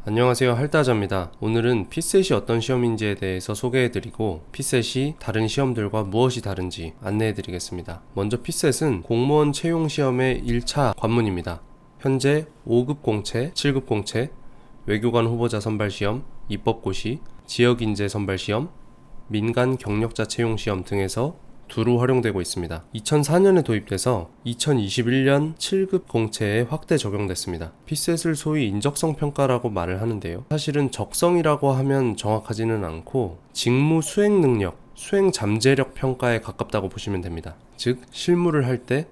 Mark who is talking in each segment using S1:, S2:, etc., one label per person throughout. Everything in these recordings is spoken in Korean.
S1: 안녕하세요, 할다자입니다. 오늘은 피셋이 어떤 시험인지에 대해서 소개해드리고 피셋이 다른 시험들과 무엇이 다른지 안내해드리겠습니다. 먼저 피셋은 공무원 채용시험의 1차 관문입니다. 현재 5급 공채, 7급 공채, 외교관 후보자 선발시험, 입법고시, 지역인재 선발시험, 민간 경력자 채용시험 등에서 두루 활용되고 있습니다. 2004년에 도입돼서 2021년 7급 공채에 확대 적용됐습니다. 피셋을 소위 인적성 평가라고 말을 하는데요. 사실은 적성이라고 하면 정확하지는 않고 직무 수행 능력, 수행 잠재력 평가에 가깝다고 보시면 됩니다. 즉, 실무를 할 때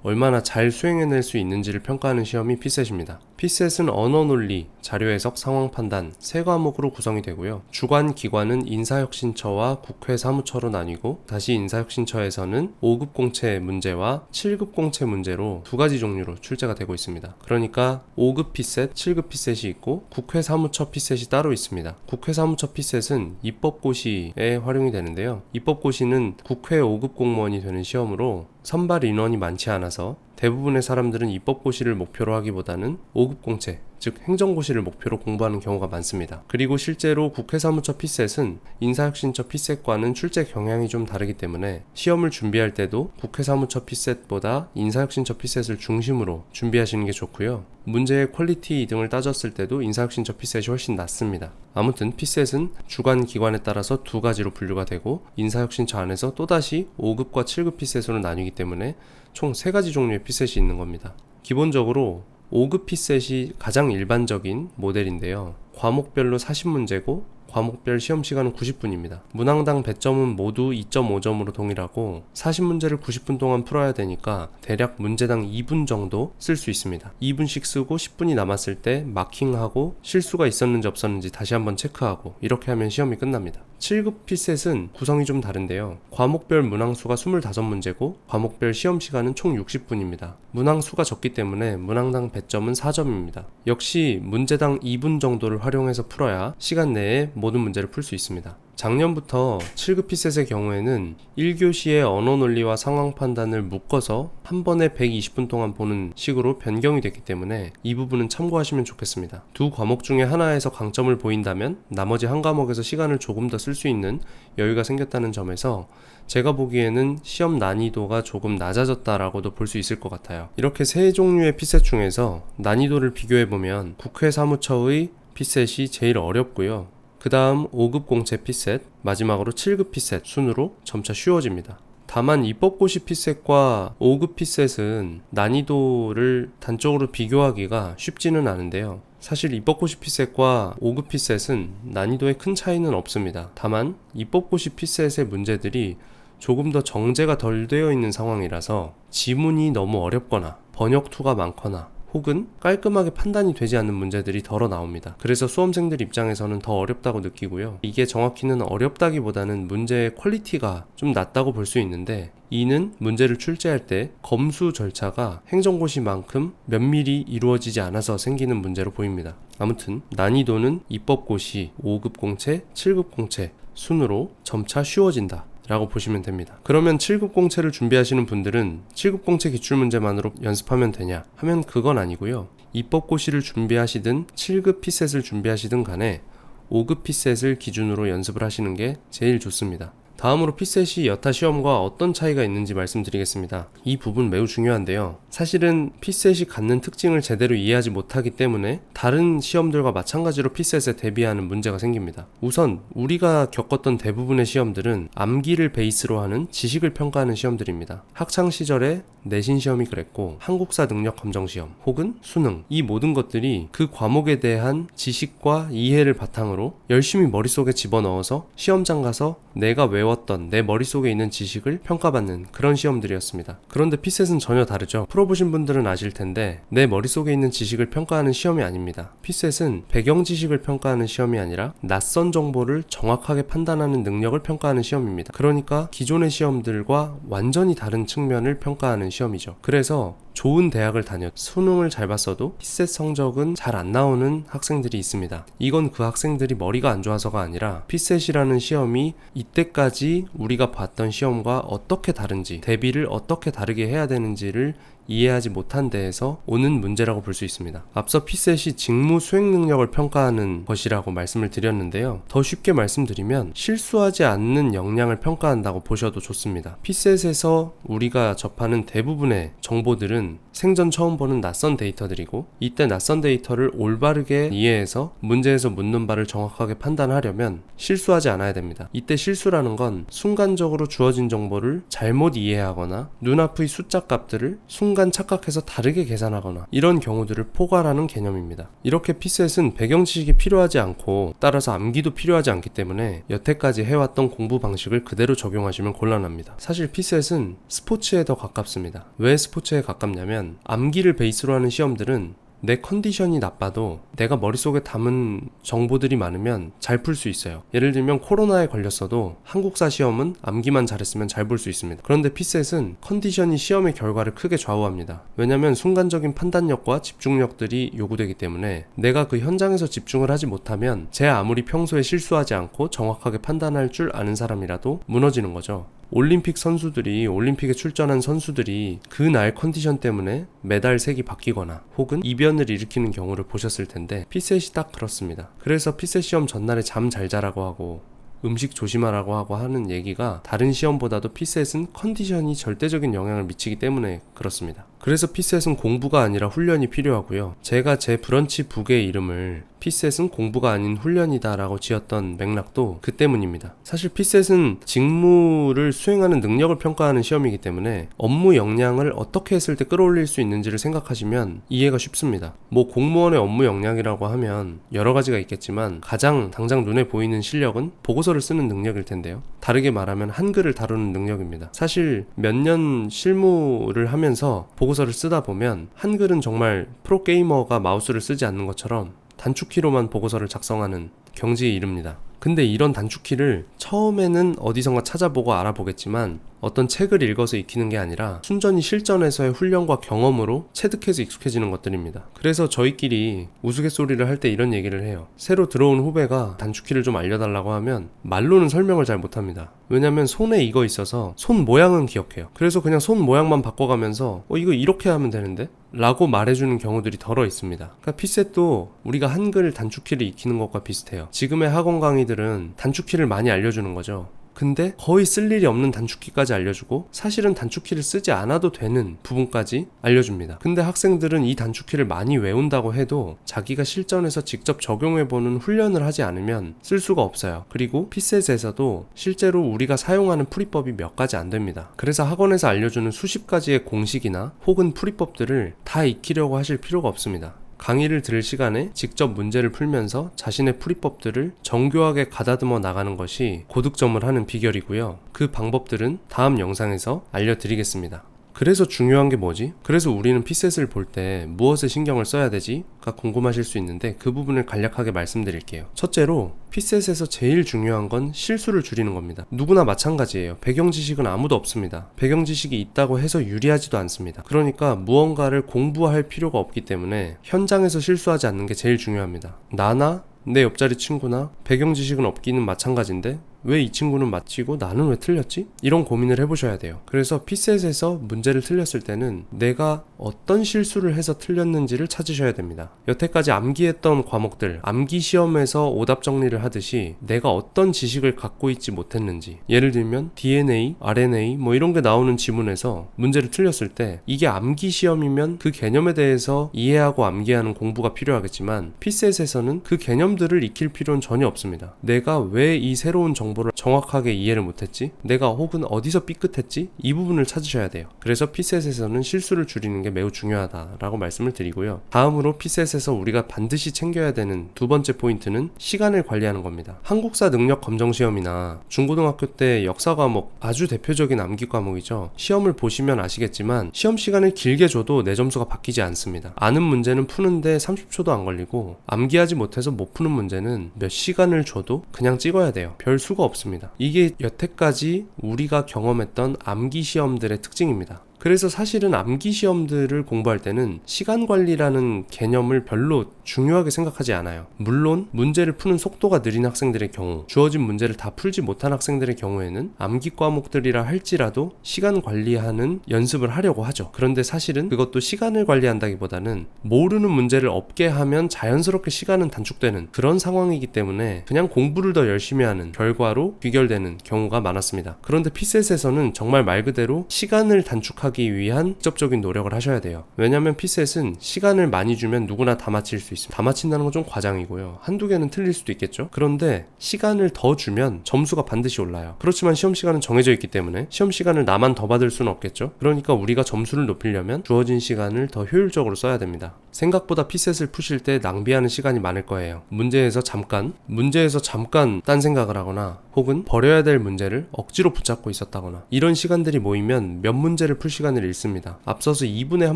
S1: 얼마나 잘 수행해낼 수 있는지를 평가하는 시험이 피셋입니다. 피셋은 언어 논리, 자료 해석, 상황 판단 3과목으로 구성이 되고요. 주관 기관은 인사혁신처와 국회 사무처로 나뉘고 다시 인사혁신처에서는 5급 공채 문제와 7급 공채 문제로 두 가지 종류로 출제가 되고 있습니다. 그러니까 5급 피셋, 7급 피셋이 있고 국회 사무처 피셋이 따로 있습니다. 국회 사무처 피셋은 입법고시에 활용이 되는데요. 입법고시는 국회 5급 공무원이 되는 시험으로 선발 인원이 많지 않아서 대부분의 사람들은 입법고시를 목표로 하기보다는 5급 공채, 즉 행정고시를 목표로 공부하는 경우가 많습니다. 그리고 실제로 국회 사무처 피셋은 인사혁신처 피셋과는 출제 경향이 좀 다르기 때문에 시험을 준비할 때도 국회 사무처 피셋보다 인사혁신처 피셋을 중심으로 준비하시는 게 좋고요. 문제의 퀄리티 등을 따졌을 때도 인사혁신처 피셋이 훨씬 낫습니다. 아무튼 피셋은 주관 기관에 따라서 두 가지로 분류가 되고 인사혁신처 안에서 또다시 5급과 7급 피셋으로 나뉘기 때문에 총 3가지 종류의 피셋이 있는 겁니다. 기본적으로 5급 피셋이 가장 일반적인 모델인데요. 과목별로 40문제고 과목별 시험 시간은 90분입니다. 문항당 배점은 모두 2.5점으로 동일하고 40문제를 90분 동안 풀어야 되니까 대략 문제당 2분 정도 쓸 수 있습니다. 2분씩 쓰고 10분이 남았을 때 마킹하고 실수가 있었는지 없었는지 다시 한번 체크하고 이렇게 하면 시험이 끝납니다. 7급 피셋은 구성이 좀 다른데요. 과목별 문항수가 25문제고 과목별 시험 시간은 총 60분입니다. 문항수가 적기 때문에 문항당 배점은 4점입니다. 역시 문제당 2분 정도를 활용해서 풀어야 시간 내에 모든 문제를 풀 수 있습니다. 작년부터 7급 피셋의 경우에는 1교시의 언어 논리와 상황 판단을 묶어서 한 번에 120분 동안 보는 식으로 변경이 됐기 때문에 이 부분은 참고하시면 좋겠습니다. 두 과목 중에 하나에서 강점을 보인다면 나머지 한 과목에서 시간을 조금 더 쓸 수 있는 여유가 생겼다는 점에서 제가 보기에는 시험 난이도가 조금 낮아졌다라고도 볼 수 있을 것 같아요. 이렇게 세 종류의 피셋 중에서 난이도를 비교해보면 국회 사무처의 피셋이 제일 어렵고요. 그 다음 5급 공채 피셋, 마지막으로 7급 피셋 순으로 점차 쉬워집니다. 다만 입법고시 피셋과 5급 피셋은 난이도를 단적으로 비교하기가 쉽지는 않은데요. 사실 입법고시 피셋과 5급 피셋은 난이도에 큰 차이는 없습니다. 다만 입법고시 피셋의 문제들이 조금 더 정제가 덜 되어 있는 상황이라서 지문이 너무 어렵거나 번역투가 많거나 혹은 깔끔하게 판단이 되지 않는 문제들이 덜어 나옵니다. 그래서 수험생들 입장에서는 더 어렵다고 느끼고요. 이게 정확히는 어렵다기보다는 문제의 퀄리티가 좀 낮다고 볼 수 있는데 이는 문제를 출제할 때 검수 절차가 행정고시만큼 면밀히 이루어지지 않아서 생기는 문제로 보입니다. 아무튼 난이도는 입법고시 5급 공채, 7급 공채 순으로 점차 쉬워진다 라고 보시면 됩니다. 그러면 7급 공채를 준비하시는 분들은 7급 공채 기출문제만으로 연습하면 되냐 하면 그건 아니고요. 입법고시를 준비하시든 7급 피셋을 준비하시든 간에 5급 피셋을 기준으로 연습을 하시는 게 제일 좋습니다. 다음으로 피셋이 여타 시험과 어떤 차이가 있는지 말씀드리겠습니다. 이 부분 매우 중요한데요. 사실은 피셋이 갖는 특징을 제대로 이해하지 못하기 때문에 다른 시험들과 마찬가지로 피셋에 대비하는 문제가 생깁니다. 우선 우리가 겪었던 대부분의 시험들은 암기를 베이스로 하는 지식을 평가하는 시험들입니다. 학창시절에 내신 시험이 그랬고 한국사 능력 검정 시험 혹은 수능, 이 모든 것들이 그 과목에 대한 지식과 이해를 바탕으로 열심히 머릿속에 집어넣어서 시험장 가서 내가 외웠던 내 머릿속에 있는 지식을 평가받는 그런 시험들이었습니다. 그런데 피셋은 전혀 다르죠. 풀어보신 분들은 아실 텐데 내 머릿속에 있는 지식을 평가하는 시험이 아닙니다. 피셋은 배경 지식을 평가하는 시험이 아니라 낯선 정보를 정확하게 판단하는 능력을 평가하는 시험입니다. 그러니까 기존의 시험들과 완전히 다른 측면을 평가하는 시험이죠. 그래서 좋은 대학을 수능을 잘 봤어도 피셋 성적은 잘 안 나오는 학생들이 있습니다. 이건 그 학생들이 머리가 안 좋아서가 아니라 피셋이라는 시험이 이때까지 우리가 봤던 시험과 어떻게 다른지, 대비를 어떻게 다르게 해야 되는지를 이해하지 못한 데에서 오는 문제라고 볼 수 있습니다. 앞서 피셋이 직무 수행 능력을 평가하는 것이라고 말씀을 드렸는데요. 더 쉽게 말씀드리면 실수하지 않는 역량을 평가한다고 보셔도 좋습니다. 피셋에서 우리가 접하는 대부분의 정보들은 생전 처음 보는 낯선 데이터들이고, 이때 낯선 데이터를 올바르게 이해해서 문제에서 묻는 바를 정확하게 판단하려면 실수하지 않아야 됩니다. 이때 실수라는 건 순간적으로 주어진 정보를 잘못 이해하거나 눈앞의 숫자 값들을 순간 착각해서 다르게 계산하거나 이런 경우들을 포괄하는 개념입니다. 이렇게 피셋은 배경 지식이 필요하지 않고 따라서 암기도 필요하지 않기 때문에 여태까지 해왔던 공부 방식을 그대로 적용하시면 곤란합니다. 사실 피셋은 스포츠에 더 가깝습니다. 왜 스포츠에 가깝냐면 암기를 베이스로 하는 시험들은 내 컨디션이 나빠도 내가 머릿속에 담은 정보들이 많으면 잘 풀 수 있어요. 예를 들면 코로나에 걸렸어도 한국사 시험은 암기만 잘했으면 잘 볼 수 있습니다. 그런데 피셋은 컨디션이 시험의 결과를 크게 좌우합니다. 왜냐면 순간적인 판단력과 집중력들이 요구되기 때문에 내가 그 현장에서 집중을 하지 못하면 제 아무리 평소에 실수하지 않고 정확하게 판단할 줄 아는 사람이라도 무너지는 거죠. 올림픽에 출전한 선수들이 그날 컨디션 때문에 메달 색이 바뀌거나 혹은 이변을 일으키는 경우를 보셨을 텐데, 피셋이 딱 그렇습니다. 그래서 피셋 시험 전날에 잠 잘 자라고 하고 음식 조심하라고 하고 하는 얘기가 다른 시험보다도 피셋은 컨디션이 절대적인 영향을 미치기 때문에 그렇습니다. 그래서 피셋은 공부가 아니라 훈련이 필요하고요. 제가 제 브런치 북의 이름을 피셋은 공부가 아닌 훈련이다 라고 지었던 맥락도 그 때문입니다. 사실 피셋은 직무를 수행하는 능력을 평가하는 시험이기 때문에 업무 역량을 어떻게 했을 때 끌어올릴 수 있는지를 생각하시면 이해가 쉽습니다. 공무원의 업무 역량이라고 하면 여러 가지가 있겠지만 가장 당장 눈에 보이는 실력은 보고서를 쓰는 능력일 텐데요. 다르게 말하면 한글을 다루는 능력입니다. 사실 몇 년 실무를 하면서 보고서를 쓰다 보면 한글은 정말 프로게이머가 마우스를 쓰지 않는 것처럼 단축키로만 보고서를 작성하는 경지에 이릅니다. 근데 이런 단축키를 처음에는 어디선가 찾아보고 알아보겠지만 어떤 책을 읽어서 익히는 게 아니라 순전히 실전에서의 훈련과 경험으로 체득해서 익숙해지는 것들입니다. 그래서 저희끼리 우스갯소리를 할 때 이런 얘기를 해요. 새로 들어온 후배가 단축키를 좀 알려달라고 하면 말로는 설명을 잘 못합니다. 왜냐면 손에 이거 있어서 손 모양은 기억해요. 그래서 그냥 손 모양만 바꿔가면서 이거 이렇게 하면 되는데? 라고 말해주는 경우들이 덜어 있습니다. 그러니까 피셋도 우리가 한글 단축키를 익히는 것과 비슷해요. 지금의 학원 강의들은 단축키를 많이 알려주는 거죠. 근데 거의 쓸 일이 없는 단축키까지 알려주고 사실은 단축키를 쓰지 않아도 되는 부분까지 알려줍니다. 근데 학생들은 이 단축키를 많이 외운다고 해도 자기가 실전에서 직접 적용해보는 훈련을 하지 않으면 쓸 수가 없어요. 그리고 피셋에서도 실제로 우리가 사용하는 풀이법이 몇 가지 안 됩니다. 그래서 학원에서 알려주는 수십 가지의 공식이나 혹은 풀이법들을 다 익히려고 하실 필요가 없습니다. 강의를 들을 시간에 직접 문제를 풀면서 자신의 풀이법들을 정교하게 가다듬어 나가는 것이 고득점을 하는 비결이고요. 그 방법들은 다음 영상에서 알려드리겠습니다. 그래서 중요한 게 뭐지? 그래서 우리는 피셋을 볼 때 무엇에 신경을 써야 되지?가 궁금하실 수 있는데 그 부분을 간략하게 말씀드릴게요. 첫째로 피셋에서 제일 중요한 건 실수를 줄이는 겁니다. 누구나 마찬가지예요. 배경 지식은 아무도 없습니다. 배경 지식이 있다고 해서 유리하지도 않습니다. 그러니까 무언가를 공부할 필요가 없기 때문에 현장에서 실수하지 않는 게 제일 중요합니다. 나나 내 옆자리 친구나 배경 지식은 없기는 마찬가지인데 왜 이 친구는 맞히고 나는 왜 틀렸지? 이런 고민을 해보셔야 돼요. 그래서 피셋에서 문제를 틀렸을 때는 내가 어떤 실수를 해서 틀렸는지를 찾으셔야 됩니다. 여태까지 암기했던 과목들, 암기 시험에서 오답 정리를 하듯이 내가 어떤 지식을 갖고 있지 못했는지, 예를 들면 DNA, RNA 이런 게 나오는 지문에서 문제를 틀렸을 때 이게 암기 시험이면 그 개념에 대해서 이해하고 암기하는 공부가 필요하겠지만 피셋에서는 그 개념들을 익힐 필요는 전혀 없습니다. 내가 왜 이 새로운 정보를 정확하게 이해를 못했지? 내가 혹은 어디서 삐끗했지? 이 부분을 찾으셔야 돼요. 그래서 피셋에서는 실수를 줄이는 게 매우 중요하다라고 말씀을 드리고요. 다음으로 피셋에서 우리가 반드시 챙겨야 되는 두 번째 포인트는 시간을 관리하는 겁니다. 한국사 능력 검정 시험이나 중고등학교 때 역사 과목, 아주 대표적인 암기 과목이죠. 시험을 보시면 아시겠지만 시험 시간을 길게 줘도 내 점수가 바뀌지 않습니다. 아는 문제는 푸는데 30초도 안 걸리고 암기하지 못해서 못 푸는 문제는 몇 시간을 줘도 그냥 찍어야 돼요. 별 수가 없습니다. 이게 여태까지 우리가 경험했던 암기 시험들의 특징입니다. 그래서 사실은 암기 시험들을 공부할 때는 시간 관리라는 개념을 별로 중요하게 생각하지 않아요. 물론 문제를 푸는 속도가 느린 학생들의 경우, 주어진 문제를 다 풀지 못한 학생들의 경우에는 암기 과목들이라 할지라도 시간 관리하는 연습을 하려고 하죠. 그런데 사실은 그것도 시간을 관리한다기보다는 모르는 문제를 없게 하면 자연스럽게 시간은 단축되는 그런 상황이기 때문에 그냥 공부를 더 열심히 하는 결과로 귀결되는 경우가 많았습니다. 그런데 피셋에서는 정말 말 그대로 시간을 단축하기 위한 직접적인 노력을 하셔야 돼요. 왜냐면 피셋은 시간을 많이 주면 누구나 다 맞힐 수 있습니다. 다 맞힌다는 건 좀 과장이고요. 한두 개는 틀릴 수도 있겠죠. 그런데 시간을 더 주면 점수가 반드시 올라요. 그렇지만 시험 시간은 정해져 있기 때문에 시험 시간을 나만 더 받을 수는 없겠죠. 그러니까 우리가 점수를 높이려면 주어진 시간을 더 효율적으로 써야 됩니다. 생각보다 피셋을 푸실 때 낭비하는 시간이 많을 거예요. 문제에서 잠깐 딴 생각을 하거나 혹은 버려야 될 문제를 억지로 붙잡고 있었다거나 이런 시간들이 모이면 몇 문제를 풀 시간을 잃습니다. 앞서서 2분에 한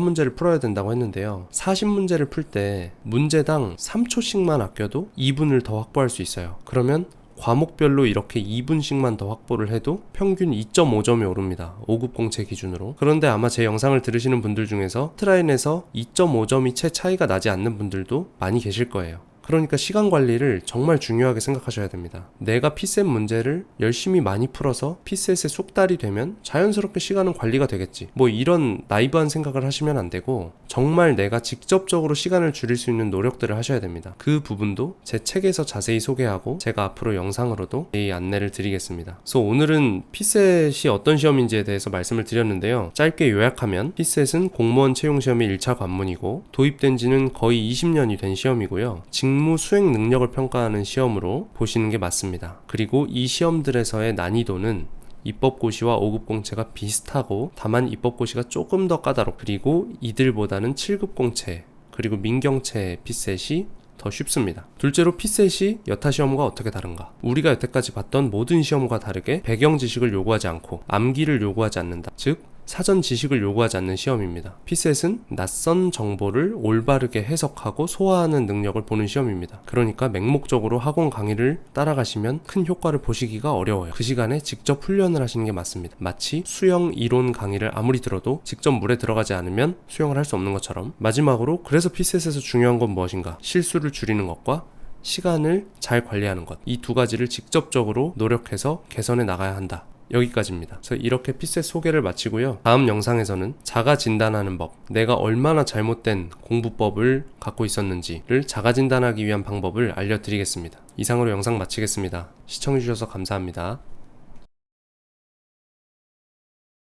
S1: 문제를 풀어야 된다고 했는데요. 40문제를 풀 때 문제당 3초씩만 아껴도 2분을 더 확보할 수 있어요. 그러면 과목별로 이렇게 2분씩만 더 확보를 해도 평균 2.5점이 오릅니다. 5급 공채 기준으로. 그런데 아마 제 영상을 들으시는 분들 중에서 트라인에서 2.5점이 채 차이가 나지 않는 분들도 많이 계실 거예요. 그러니까 시간 관리를 정말 중요하게 생각하셔야 됩니다. 내가 피셋 문제를 열심히 많이 풀어서 피셋에 속달이 되면 자연스럽게 시간은 관리가 되겠지. 뭐 이런 나이브한 생각을 하시면 안 되고 정말 내가 직접적으로 시간을 줄일 수 있는 노력들을 하셔야 됩니다. 그 부분도 제 책에서 자세히 소개하고 제가 앞으로 영상으로도 이 안내를 드리겠습니다. 그래서 오늘은 피셋이 어떤 시험인지에 대해서 말씀을 드렸는데요. 짧게 요약하면 피셋은 공무원 채용시험의 1차 관문이고 도입된 지는 거의 20년이 된 시험이고요. 직무 수행 능력을 평가하는 시험으로 보시는 게 맞습니다. 그리고 이 시험들에서의 난이도는 입법고시와 5급 공채가 비슷하고 다만 입법고시가 조금 더 까다롭고 그리고 이들보다는 7급 공채 그리고 민경채 피셋이 더 쉽습니다. 둘째로 피셋이 여타 시험과 어떻게 다른가? 우리가 여태까지 봤던 모든 시험과 다르게 배경 지식을 요구하지 않고 암기를 요구하지 않는다. 즉 사전 지식을 요구하지 않는 시험입니다. 피셋은 낯선 정보를 올바르게 해석하고 소화하는 능력을 보는 시험입니다. 그러니까 맹목적으로 학원 강의를 따라가시면 큰 효과를 보시기가 어려워요. 그 시간에 직접 훈련을 하시는 게 맞습니다. 마치 수영 이론 강의를 아무리 들어도 직접 물에 들어가지 않으면 수영을 할 수 없는 것처럼. 마지막으로 그래서 피셋에서 중요한 건 무엇인가? 실수를 줄이는 것과 시간을 잘 관리하는 것. 이 두 가지를 직접적으로 노력해서 개선해 나가야 한다. 여기까지입니다. 그래서 이렇게 피셋 소개를 마치고요. 다음 영상에서는 자가 진단하는 법, 내가 얼마나 잘못된 공부법을 갖고 있었는지를 자가 진단하기 위한 방법을 알려드리겠습니다. 이상으로 영상 마치겠습니다. 시청해주셔서 감사합니다.